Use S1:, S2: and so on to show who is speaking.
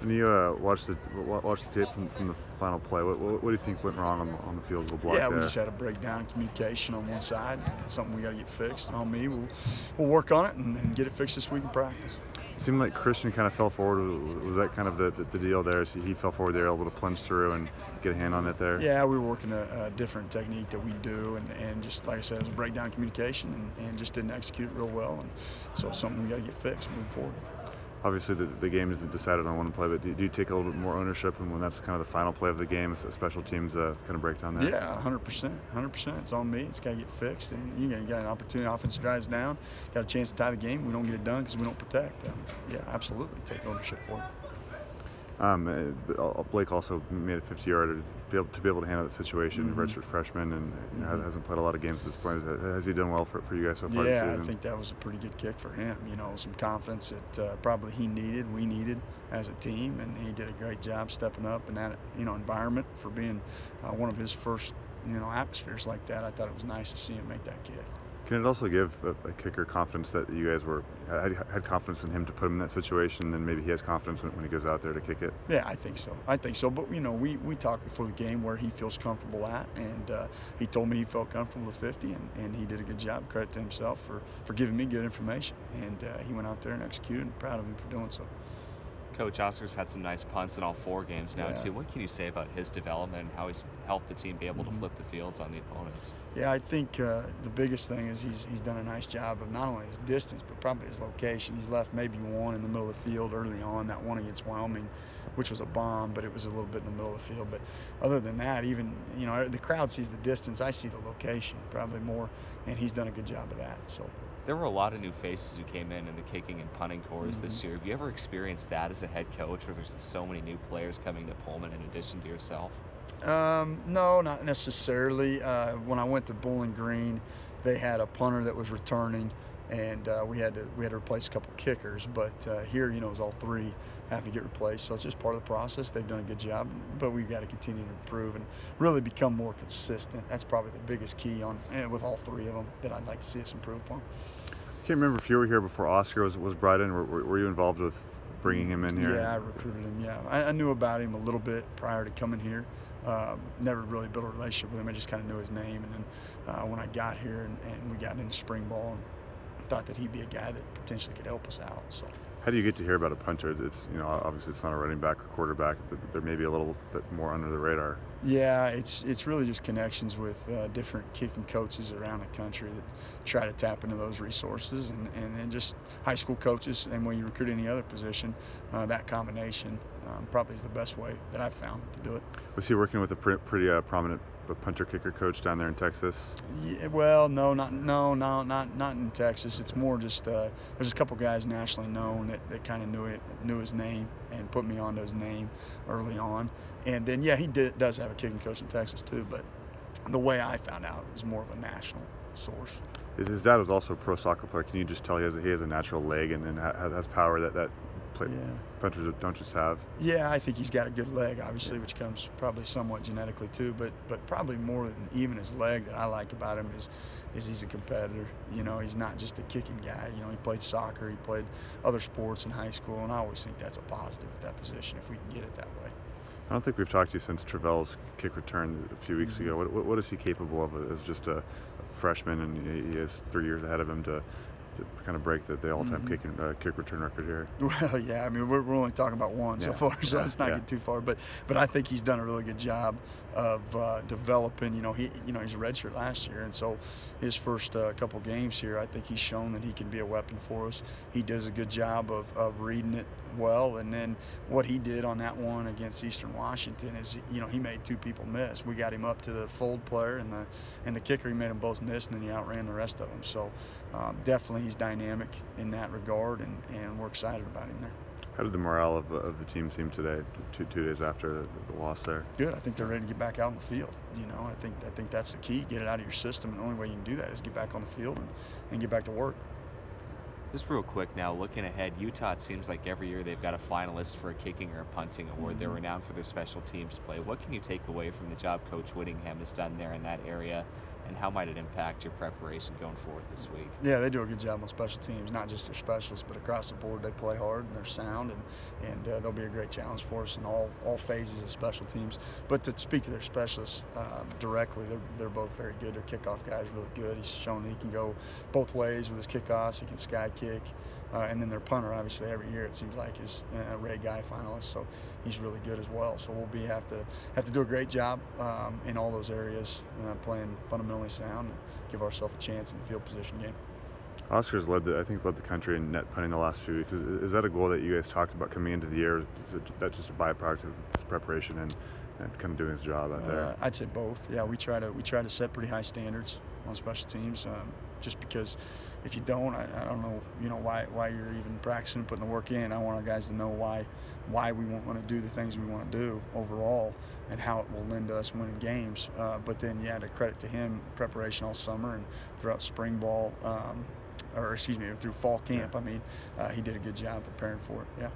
S1: And you watched the tape from the final play. What do you think went wrong on the field goal block
S2: Yeah,
S1: there?
S2: we just had a breakdown in communication on one side. It's something we got to get fixed. On me, we'll work on it and get it fixed this week in practice.
S1: It seemed like Christian kind of fell forward. Was that kind of the deal there? So he fell forward there, able to plunge through and get a hand on it there?
S2: Yeah, we were working a different technique that we do, and just like I said, it was a breakdown in communication and just didn't execute it real well. And so it's something we got to get fixed moving forward.
S1: Obviously, the game isn't decided on one play, but do you take a little bit more ownership when that's kind of the final play of the game, special teams kind of breakdown there?
S2: Yeah, 100%. 100%. It's on me. It's got to get fixed. And you got an opportunity, offense drives down, got a chance to tie the game. We don't get it done because we don't protect. Yeah, absolutely. Take ownership for it.
S1: Blake also made a 50-yarder to be able to handle that situation. Redshirt freshman, and hasn't played a lot of games at this point. Has he done well for you guys so far this season?
S2: Yeah, I think that was a pretty good kick for him. You know, some confidence that probably we needed as a team, and he did a great job stepping up in that environment for being one of his first atmospheres like that. I thought it was nice to see him make that kick.
S1: Can it also give a kicker confidence that you guys had confidence in him to put him in that situation, then maybe he has confidence when he goes out there to kick it?
S2: Yeah, I think so. But we talked before the game where he feels comfortable at, and he told me he felt comfortable with 50, and he did a good job. Credit to himself for giving me good information, and he went out there and executed. And proud of him for doing so.
S3: Coach Oscar's had some nice punts in all 4 games now, too. What can you say about his development and how he's helped the team be able to flip the fields on the opponents?
S2: Yeah, I think the biggest thing is he's done a nice job of not only his distance, but probably his location. He's left maybe one in the middle of the field early on, that one against Wyoming, which was a bomb, but it was a little bit in the middle of the field. But other than that, even, the crowd sees the distance. I see the location probably more, and he's done a good job of that. So.
S3: There were a lot of new faces who came in the kicking and punting corps this year. Have you ever experienced that as a head coach, where there's so many new players coming to Pullman in addition to yourself?
S2: No, not necessarily. When I went to Bowling Green, they had a punter that was returning, and we had to replace a couple kickers. But here, it was all 3 having to get replaced. So it's just part of the process. They've done a good job, but we've got to continue to improve and really become more consistent. That's probably the biggest key with all 3 of them that I'd like to see us improve on.
S1: I can't remember if you were here before Oscar was brought in. Were you involved with bringing him in here?
S2: Yeah, I recruited him. Yeah, I knew about him a little bit prior to coming here. Never really built a relationship with him. I just kind of knew his name, and then when I got here and we got into spring ball, and thought that he'd be a guy that potentially could help us out. So.
S1: How do you get to hear about a punter? It's obviously it's not a running back or quarterback. They're maybe a little bit more under the radar.
S2: Yeah, it's really just connections with different kicking coaches around the country that try to tap into those resources, and then just high school coaches. And when you recruit any other position, that combination probably is the best way that I've found to do it.
S1: Was he working with a pretty prominent punter kicker coach down there in Texas?
S2: Yeah, well, not in Texas. It's more just there's a couple guys nationally known that kind of knew his name and put me onto his name early on. And then he does have a kicking coach in Texas too, but the way I found out was more of a national source.
S1: His dad was also a pro soccer player. Can you just tell he has a natural leg and has power that punters don't just have?
S2: Yeah, I think he's got a good leg, obviously, which comes probably somewhat genetically too, but probably more than even his leg that I like about him is he's a competitor. He's not just a kicking guy. He played soccer, he played other sports in high school, and I always think that's a positive at that position if we can get it that way.
S1: I don't think we've talked to you since Travell's kick return a few weeks ago. What is he capable of as just a freshman, and he has 3 years ahead of him to kind of break the all-time kick return record here? Well,
S2: yeah, I mean, we're only talking about one so far, so let's not get too far. But I think he's done a really good job of developing. He's a redshirt last year, and so his first couple games here, I think he's shown that he can be a weapon for us. He does a good job of reading it well, and then what he did on that one against Eastern Washington is, he made 2 people miss. We got him up to the fold player and the kicker. He made them both miss, and then he outran the rest of them. So definitely he's dynamic in that regard, and we're excited about him there.
S1: How did the morale of the team seem today, two days after the loss there?
S2: Good. I think they're ready to get back out on the field. I think that's the key. Get it out of your system, and the only way you can do that is get back on the field and get back to work.
S3: Just real quick now, looking ahead, Utah, it seems like every year they've got a finalist for a kicking or a punting award. They're renowned for their special teams play. What can you take away from the job Coach Whittingham has done there in that area and how might it impact your preparation going forward this week?
S2: Yeah, they do a good job on special teams, not just their specialists, but across the board. They play hard and they're sound, and they'll be a great challenge for us in all phases of special teams. But to speak to their specialists directly, they're both very good. Their kickoff guy is really good. He's shown that he can go both ways with his kickoffs. He can sky kick. And then their punter, obviously, every year it seems like is a Ray Guy finalist, so he's really good as well. So we'll have to do a great job in all those areas, playing fundamentally sound, and give ourselves a chance in the field position game.
S1: Oscar's led the country in net punting the last few weeks. Is that a goal that you guys talked about coming into the year? Is that just a byproduct of his preparation and kind of doing his job out there?
S2: I'd say both. Yeah, we try to set pretty high standards on special teams. Just because if you don't, I don't know, why you're even practicing and putting the work in. I want our guys to know why we want to do the things we want to do overall and how it will lend to us winning games. But then, yeah, to credit to him, preparation all summer and throughout spring ball, through fall camp. I mean, he did a good job preparing for it. Yeah.